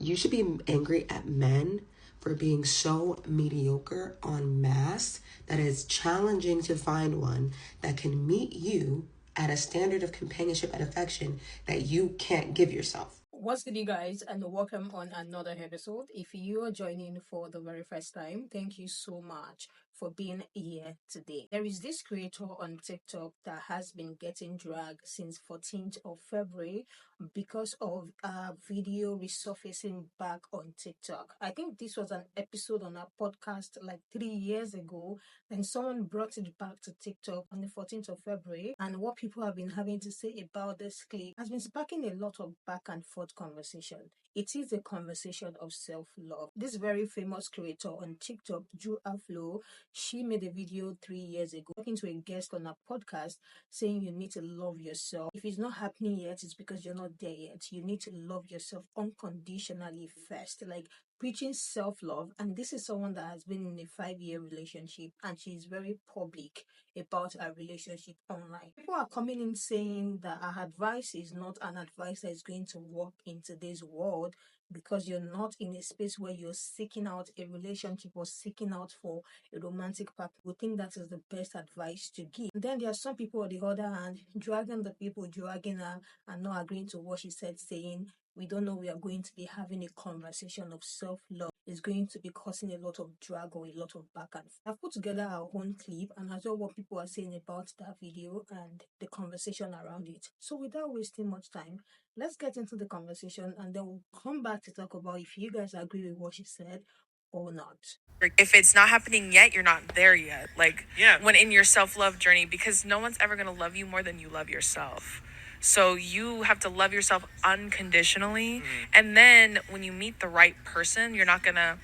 you should be angry at men for being so mediocre en masse that it's challenging to find one that can meet you at a standard of companionship and affection that you can't give yourself. What's good, you guys, and welcome on another episode. If you are joining for the very first time, thank you so much for being here today. There is this creator on TikTok that has been getting dragged since 14th of February because of a video resurfacing back on TikTok. I think this was an episode on our podcast like 3 years ago. Then someone brought it back to TikTok on the 14th of February, and what people have been having to say about this clip has been sparking a lot of back and forth conversation. It is a conversation of self-love. This very famous creator on TikTok, Drew Aflo, she made a video 3 years ago talking to a guest on a podcast saying you need to love yourself. If it's not happening yet, it's because you're not there yet. You need to love yourself unconditionally first. Like preaching self-love. And this is someone that has been in a 5-year relationship and she's very public about her relationship online. People are coming in saying that her advice is not an advice that is going to work in today's world because you're not in a space where you're seeking out a relationship or seeking out for a romantic partner. We think that is the best advice to give. And then there are some people on the other hand dragging the people dragging her and not agreeing to what she said, saying we don't know we are going to be having a conversation of self-love. It's going to be causing a lot of drag or a lot of back and forth. I've put together our own clip and as well what people are saying about that video and the conversation around it. So without wasting much time, let's get into the conversation and then we'll come back to talk about if you guys agree with what she said or not. If it's not happening yet, you're not there yet. When in your self-love journey, because no one's ever going to love you more than you love yourself. So you have to love yourself unconditionally. And then when you meet the right person, you're not going to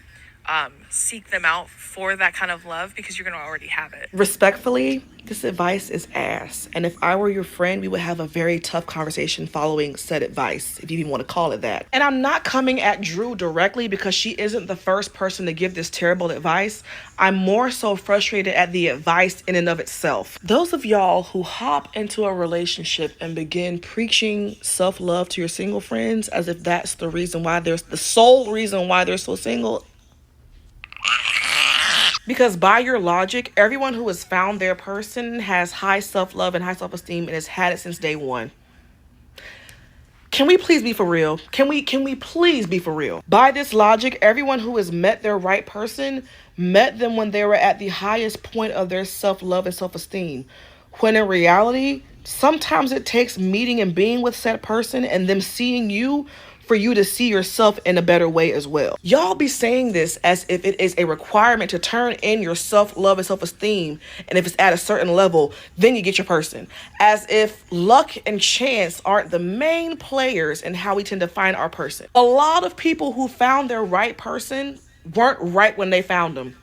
seek them out for that kind of love because you're going to already have it. Respectfully, this advice is ass. And if I were your friend, we would have a very tough conversation following said advice, if you even want to call it that. And I'm not coming at Drew directly because she isn't the first person to give this terrible advice. I'm more so frustrated at the advice in and of itself. Those of y'all who hop into a relationship and begin preaching self-love to your single friends as if that's the reason why the sole reason why they're so single. Because by your logic, everyone who has found their person has high self-love and high self-esteem and has had it since day one. Can we please be for real? Can we please be for real? By this logic, everyone who has met their right person met them when they were at the highest point of their self-love and self-esteem. When in reality, sometimes it takes meeting and being with said person and them seeing you for you to see yourself in a better way as well. Y'all be saying this as if it is a requirement to turn in your self-love and self-esteem, and if it's at a certain level, then you get your person. As if luck and chance aren't the main players in how we tend to find our person. A lot of people who found their right person weren't right when they found them.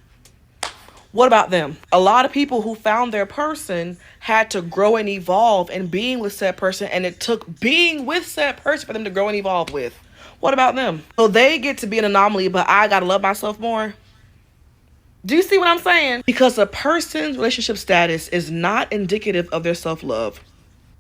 What about them? A lot of people who found their person had to grow and evolve in being with said person, and it took being with said person for them to grow and evolve with. What about them? So they get to be an anomaly, but I gotta love myself more. Do you see what I'm saying? Because a person's relationship status is not indicative of their self-love.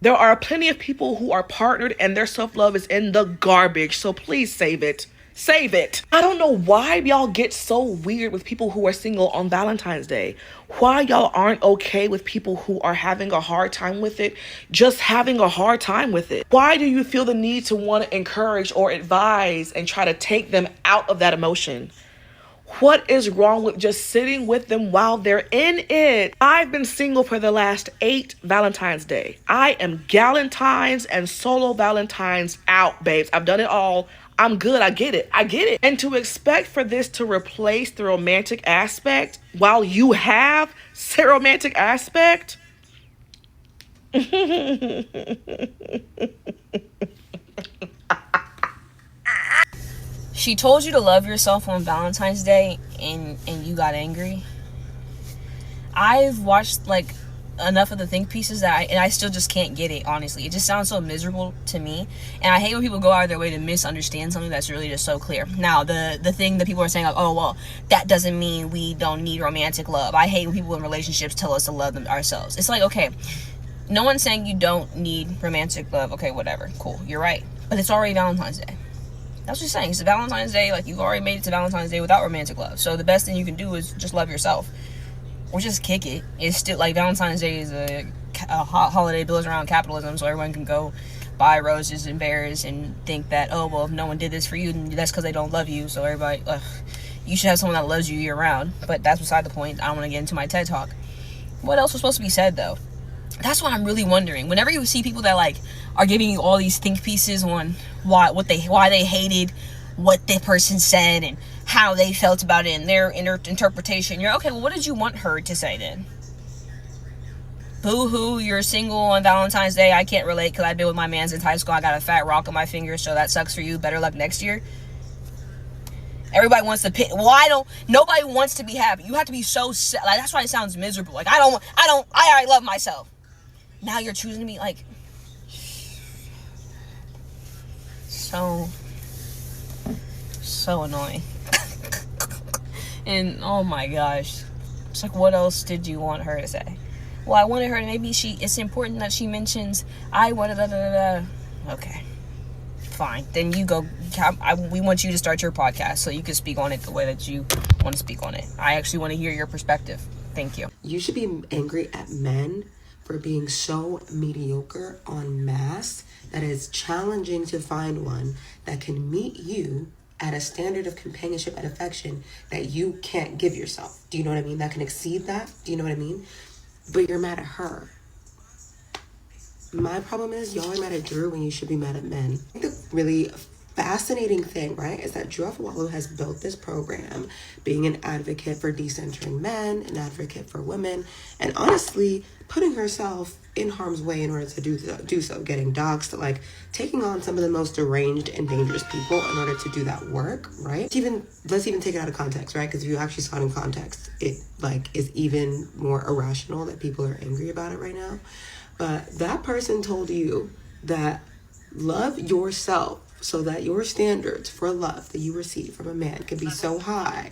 There are plenty of people who are partnered and their self-love is in the garbage, so please save it. Save it. I don't know why y'all get so weird with people who are single on Valentine's Day. Why y'all aren't okay with people who are having a hard time with it, just having a hard time with it. Why do you feel the need to want to encourage or advise and try to take them out of that emotion? What is wrong with just sitting with them while they're in it? I've been single for the last 8 Valentine's Day. I am Galentine's and solo Valentine's out, babes. I've done it all. I'm good. I get it. And to expect for this to replace the romantic aspect while you have said romantic aspect. She told you to love yourself on Valentine's Day and you got angry. I've watched enough of the think pieces that I still just can't get it, honestly. It just sounds so miserable to me. And I hate when people go out of their way to misunderstand something that's really just so clear. Now, the thing that people are saying, oh, well, that doesn't mean we don't need romantic love. I hate when people in relationships tell us to love them ourselves. It's like, okay, no one's saying you don't need romantic love. Okay, whatever, cool, you're right. But it's already Valentine's Day. That's what she's saying. It's Valentine's Day. Like, you've already made it to Valentine's Day without romantic love. So the best thing you can do is just love yourself. Or just kick it. It's still, like, Valentine's Day is a holiday built around capitalism, so everyone can go buy roses and bears and think that, oh, well, if no one did this for you, then that's because they don't love you. So everybody, you should have someone that loves you year round. But that's beside the point. I don't want to get into my TED Talk. What else was supposed to be said, though? That's what I'm really wondering. Whenever you see people that, like, are giving you all these think pieces on why they hated what the person said and how they felt about it and their interpretation, you're okay, well, what did you want her to say then? Boo-hoo, you're single on Valentine's Day. I can't relate because I've been with my man since high school. I got a fat rock on my finger, so that sucks for you. Better luck next year. Everybody wants to pick. Nobody wants to be happy. You have to be so sad. Like, that's why it sounds miserable. Like, I already love myself. Now you're choosing to be like, so annoying. And oh my gosh, it's like, what else did you want her to say? Well, I wanted her to it's important that she mentions I wanted Okay, fine, then you go. We want you to start your podcast so you can speak on it the way that you want to speak on it. I actually want to hear your perspective. Thank you. You should be angry at men for being so mediocre en masse that it's challenging to find one that can meet you at a standard of companionship and affection that you can't give yourself. Do you know what I mean? That can exceed that. Do you know what I mean? But you're mad at her. My problem is y'all are mad at Drew when you should be mad at men. The really fascinating thing, right, is that Drew Afewalo has built this program being an advocate for decentering men, an advocate for women, and honestly putting herself in harm's way in order to do so, getting doxxed, like taking on some of the most deranged and dangerous people in order to do that work, right? Let's even take it out of context, right? Because if you actually saw it in context, it like is even more irrational that people are angry about it right now. But that person told you that love yourself so that your standards for love that you receive from a man can be so high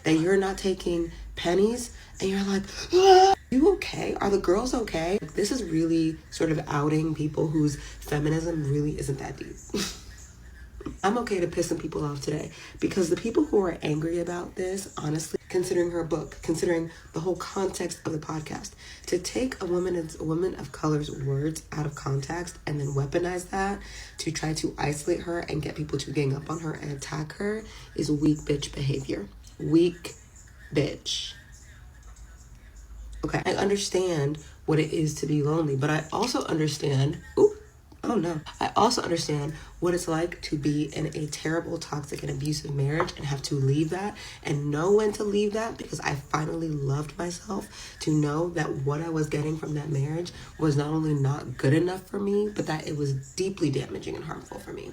that you're not taking pennies and you're like, ah, you okay? Are the girls okay? This is really sort of outing people whose feminism really isn't that deep. I'm okay to piss some people off today because the people who are angry about this, honestly, considering her book, considering the whole context of the podcast, to take a woman of color's words out of context and then weaponize that to try to isolate her and get people to gang up on her and attack her is weak bitch behavior. Weak bitch. Okay, I understand what it is to be lonely, but I also understand, I also understand what it's like to be in a terrible, toxic, and abusive marriage and have to leave that and know when to leave that because I finally loved myself to know that what I was getting from that marriage was not only not good enough for me, but that it was deeply damaging and harmful for me,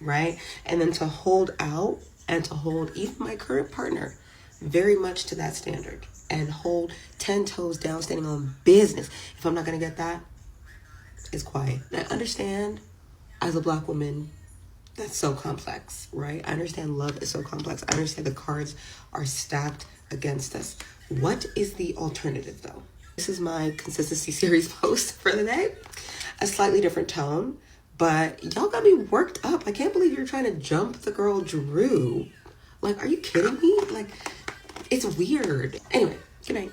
right? And then to hold out and to hold even my current partner very much to that standard and hold 10 toes down, standing on business. If I'm not going to get that, it's quiet. I understand as a Black woman, that's so complex, right? I understand love is so complex. I understand the cards are stacked against us. What is the alternative though? This is my consistency series post for the day. A slightly different tone, but y'all got me worked up. I can't believe you're trying to jump the girl Drew. Like, are you kidding me? Like, it's weird. Anyway, good night.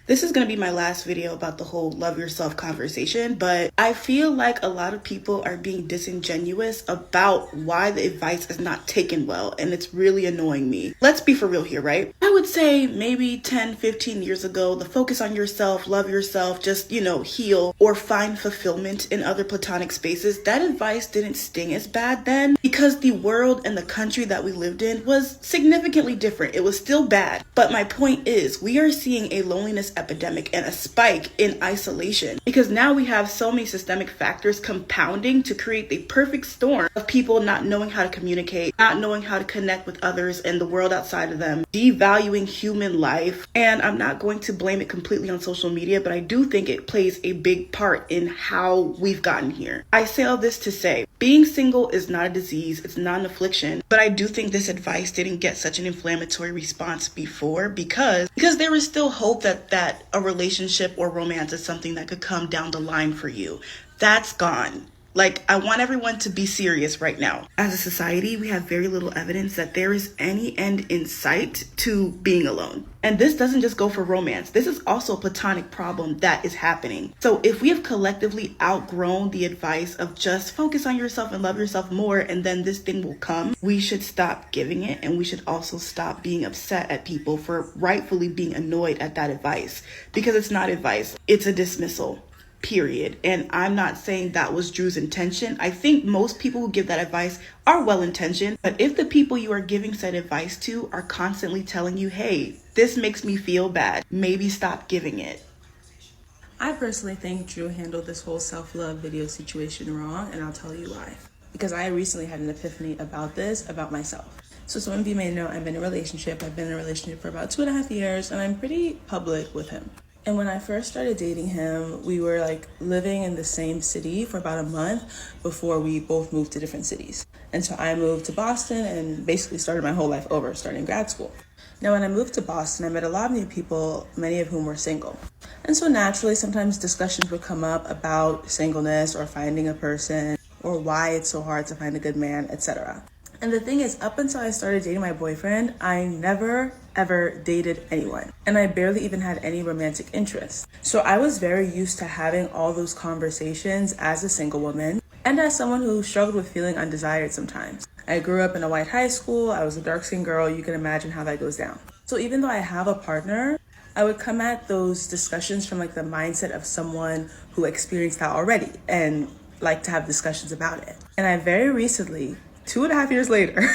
This is going to be my last video about the whole love yourself conversation, but I feel like a lot of people are being disingenuous about why the advice is not taken well, and it's really annoying me. Let's be for real here, right? I would say maybe 10, 15 years ago, the focus on yourself, love yourself, just, heal or find fulfillment in other platonic spaces, that advice didn't sting as bad then because the world and the country that we lived in was significantly different. It was still bad. But my point is, we are seeing a loneliness epidemic and a spike in isolation because now we have so many systemic factors compounding to create the perfect storm of people not knowing how to communicate, not knowing how to connect with others and the world outside of them, devaluing human life. And I'm not going to blame it completely on social media, but I do think it plays a big part in how we've gotten here. I say all this to say, being single is not a disease, it's not an affliction, but I do think this advice didn't get such an inflammatory response before because there was still hope that a relationship or romance is something that could come down the line for you. That's gone. Like, I want everyone to be serious right now. As a society, we have very little evidence that there is any end in sight to being alone. And this doesn't just go for romance. This is also a platonic problem that is happening. So if we have collectively outgrown the advice of just focus on yourself and love yourself more, and then this thing will come, we should stop giving it. And we should also stop being upset at people for rightfully being annoyed at that advice, because it's not advice, it's a dismissal. Period. And I'm not saying that was Drew's intention. I think most people who give that advice are well-intentioned. But if the people you are giving said advice to are constantly telling you, hey, this makes me feel bad, maybe stop giving it. I personally think Drew handled this whole self-love video situation wrong, and I'll tell you why. Because I recently had an epiphany about this, about myself. So some of you may know I'm in a relationship. I've been in a relationship for about 2.5 years, and I'm pretty public with him. And when I first started dating him, we were like living in the same city for about a month before we both moved to different cities. And so I moved to Boston and basically started my whole life over, starting grad school. Now, when I moved to Boston, I met a lot of new people, many of whom were single. And so naturally, sometimes discussions would come up about singleness or finding a person or why it's so hard to find a good man, etc. And the thing is, up until I started dating my boyfriend, I never ever dated anyone. And I barely even had any romantic interest. So I was very used to having all those conversations as a single woman and as someone who struggled with feeling undesired sometimes. I grew up in a white high school. I was a dark-skinned girl. You can imagine how that goes down. So even though I have a partner, I would come at those discussions from like the mindset of someone who experienced that already and like to have discussions about it. And I very recently, 2.5 years later,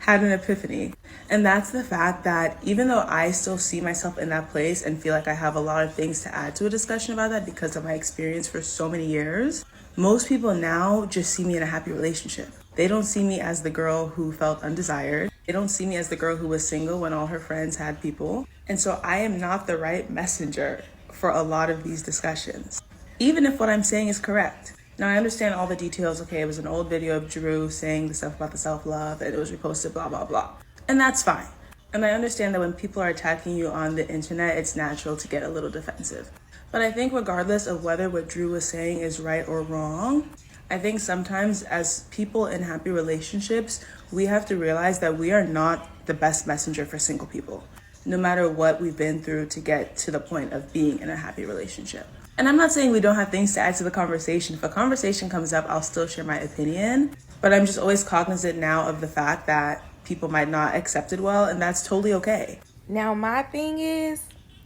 had an epiphany. And that's the fact that even though I still see myself in that place and feel like I have a lot of things to add to a discussion about that because of my experience for so many years, most people now just see me in a happy relationship. They don't see me as the girl who felt undesired. They don't see me as the girl who was single when all her friends had people. And so I am not the right messenger for a lot of these discussions, even if what I'm saying is correct. Now, I understand all the details. Okay, it was an old video of Drew saying the stuff about the self-love and it was reposted, blah, blah, blah. And that's fine. And I understand that when people are attacking you on the internet, it's natural to get a little defensive. But I think regardless of whether what Drew was saying is right or wrong, I think sometimes as people in happy relationships, we have to realize that we are not the best messenger for single people, no matter what we've been through to get to the point of being in a happy relationship. And I'm not saying we don't have things to add to the conversation. If a conversation comes up, I'll still share my opinion. But I'm just always cognizant now of the fact that people might not accept it well, and that's totally okay. Now, my thing is,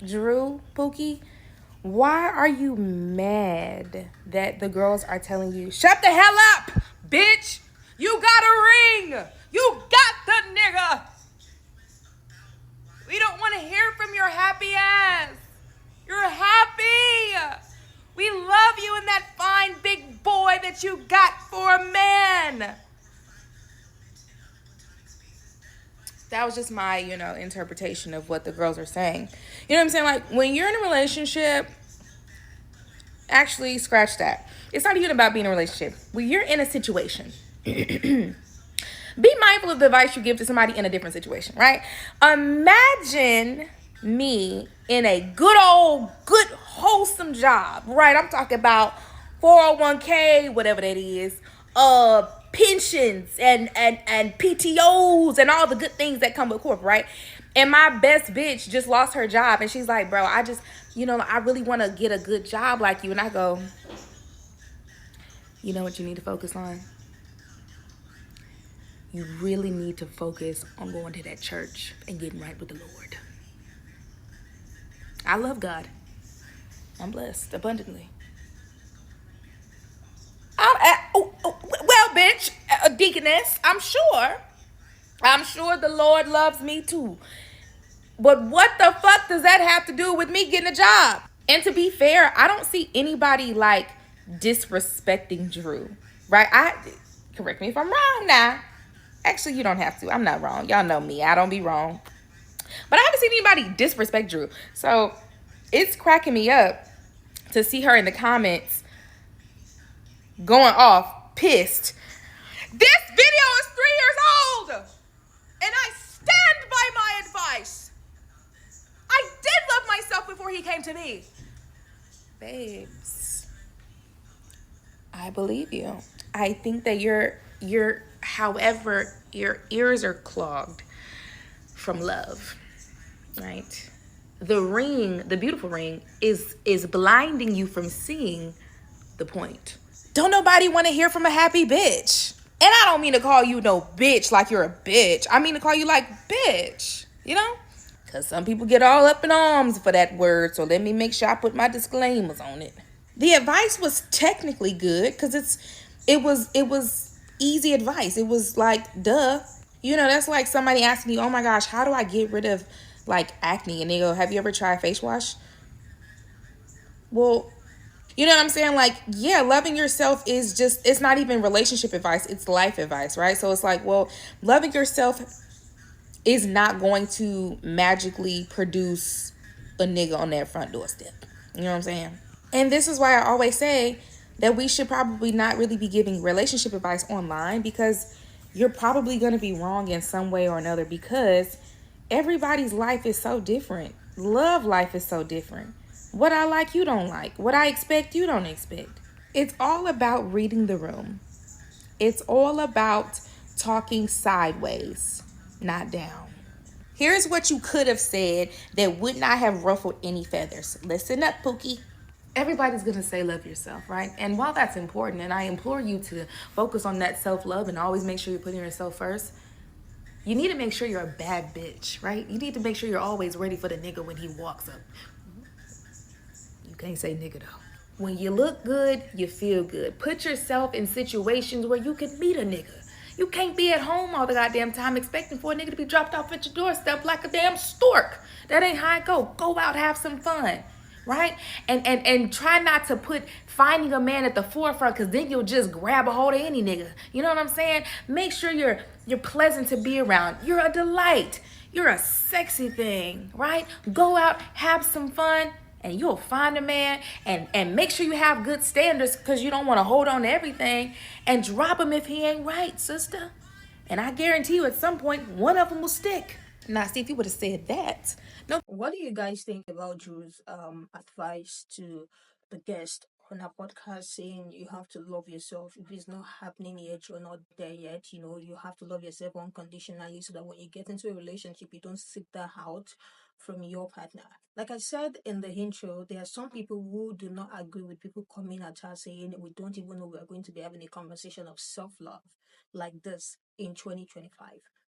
Drew, Pookie, why are you mad that the girls are telling you, shut the hell up, bitch? You got a ring. You got the nigga. We don't want to hear from your happy ass. You're happy. We love you and that fine big boy that you got for a man. That was just my, interpretation of what the girls are saying. You know what I'm saying? Like, when you're in a relationship, actually, scratch that. It's not even about being in a relationship. When you're in a situation, be mindful of the advice you give to somebody in a different situation, right? Imagine me in a good, wholesome job, right? I'm talking about 401k, whatever that is, pensions and PTOs and all the good things that come with corporate, right? And my best bitch just lost her job and she's like, bro, I just, I really want to get a good job like you. And I go, you know what you need to focus on? You really need to focus on going to that church and getting right with the Lord. I love God. I'm blessed abundantly. Well, bitch, deaconess, I'm sure the Lord loves me too. But what the fuck does that have to do with me getting a job? And to be fair, I don't see anybody like disrespecting Drew, right? Correct me if I'm wrong now. Actually, you don't have to. I'm not wrong. Y'all know me. I don't be wrong. But I haven't seen anybody disrespect Drew. So it's cracking me up to see her in the comments going off, pissed. This video is 3 years old. And I stand by my advice. I did love myself before he came to me. Babes, I believe you. I think that however, your ears are clogged from love, right? The ring, the beautiful ring, is blinding you from seeing the point. Don't nobody want to hear from a happy bitch. And I don't mean to call you no bitch like you're a bitch. I mean to call you like bitch, you know? Because some people get all up in arms for that word. So let me make sure I put my disclaimers on it. The advice was technically good because it was easy advice. It was like, duh. You know, that's like somebody asking you, oh my gosh, how do I get rid of like acne? And they go, have you ever tried face wash? Well, you know what I'm saying? Like, yeah, loving yourself is just, it's not even relationship advice, it's life advice, right? So it's like, well, loving yourself is not going to magically produce a nigga on that front doorstep. You know what I'm saying? And this is why I always say that we should probably not really be giving relationship advice online, because you're probably going to be wrong in some way or another, because everybody's life is so different. Love life is so different. What I like, you don't like. What I expect, you don't expect. It's all about reading the room. It's all about talking sideways, not down. Here's what you could have said that would not have ruffled any feathers. Listen up, Pookie. Everybody's gonna say love yourself, right? And while that's important, and I implore you to focus on that self-love and always make sure you're putting yourself first, you need to make sure you're a bad bitch, right? You need to make sure you're always ready for the nigga when he walks up. You can't say nigga though. When you look good, you feel good. Put yourself in situations where you can meet a nigga. You can't be at home all the goddamn time expecting for a nigga to be dropped off at your doorstep like a damn stork. That ain't how it go. Go out, have some fun, right? And try not to put finding a man at the forefront, because then you'll just grab a hold of any nigga. You know what I'm saying? Make sure you're pleasant to be around. You're a delight. You're a sexy thing, right? Go out, have some fun, and you'll find a man, and make sure you have good standards, because you don't want to hold on to everything and drop him if he ain't right, sister. And I guarantee you at some point one of them will stick. Now see, if you would have said that, no. What do you guys think about Drew's advice to the guest on our podcast, saying you have to love yourself? If it's not happening yet, you're not there yet. You know, you have to love yourself unconditionally so that when you get into a relationship, you don't seek that out from your partner. Like I said in the intro, there are some people who do not agree with people coming at us saying we don't even know we're going to be having a conversation of self love like this in 2025.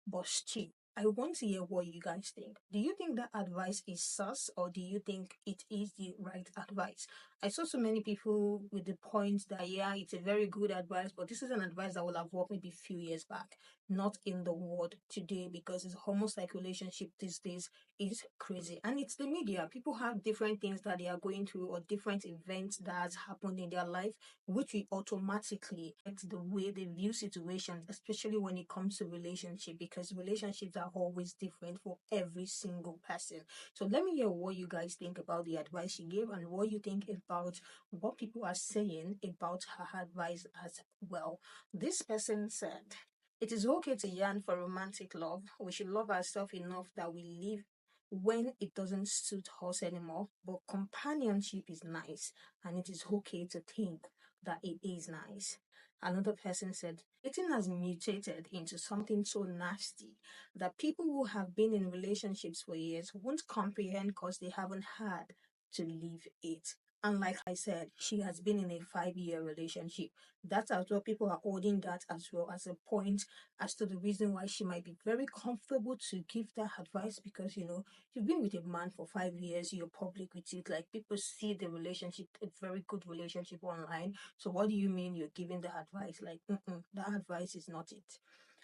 But still, I want to hear what you guys think. Do you think that advice is sus, or do you think it is the right advice? I saw so many people with the point that, yeah, it's a very good advice, but this is an advice that will have worked maybe a few years back, not in the world today, because it's almost like relationship these days is crazy. And it's the media. People have different things that they are going through or different events that has happened in their life, which will automatically affect the way they view situations, especially when it comes to relationship, because relationships are always different for every single person. So let me hear what you guys think about the advice she gave, and what you think about what people are saying about her advice as well. This person said, it is okay to yearn for romantic love. We should love ourselves enough that we live when it doesn't suit us anymore. But companionship is nice, and it is okay to think that it is nice. Another person said, dating has mutated into something so nasty that people who have been in relationships for years won't comprehend because they haven't had to live it. And like I said, she has been in a 5-year relationship. That's as well. People are holding that as well as a point as to the reason why she might be very comfortable to give that advice, because you've been with a man for 5 years, you're public with it. Like, people see the relationship, a very good relationship online. So what do you mean you're giving the advice? Like, that advice is not it.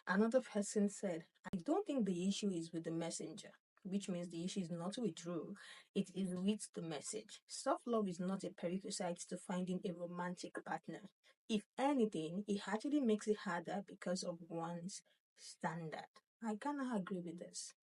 Another person said, I don't think the issue is with the messenger, which means the issue is not with Drew, it is with the message. Self love is not a prerequisite to finding a romantic partner. If anything, it actually makes it harder because of one's standard. I cannot agree with this.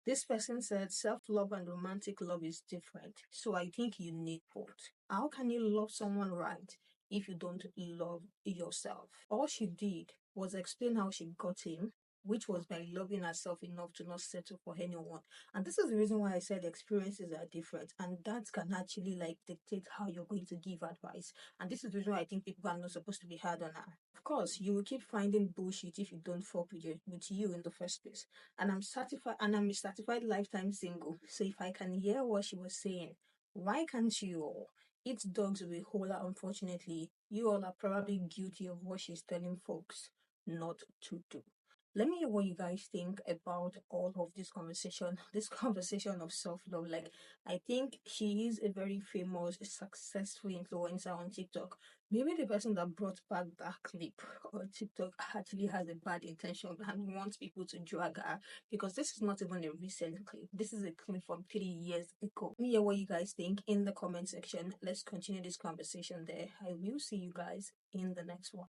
This person said self love and romantic love is different, so I think you need both. How can you love someone right if you don't love yourself? All she did was explain how she got him, which was by loving herself enough to not settle for anyone. And this is the reason why I said experiences are different, and that can actually like dictate how you're going to give advice. And this is the reason why I think people are not supposed to be hard on her. Of course, you will keep finding bullshit if you don't fuck with you in the first place. And I'm a certified lifetime single. So if I can hear what she was saying, why can't you all? It's dogs with Hola, unfortunately. You all are probably guilty of what she's telling folks not to do. Let me hear what you guys think about all of this conversation of self-love. Like, I think she is a very famous, successful influencer on TikTok. Maybe the person that brought back that clip on TikTok actually has a bad intention and wants people to drag her, because this is not even a recent clip. This is a clip from 3 years ago. Let me hear what you guys think in the comment section. Let's continue this conversation there. I will see you guys in the next one.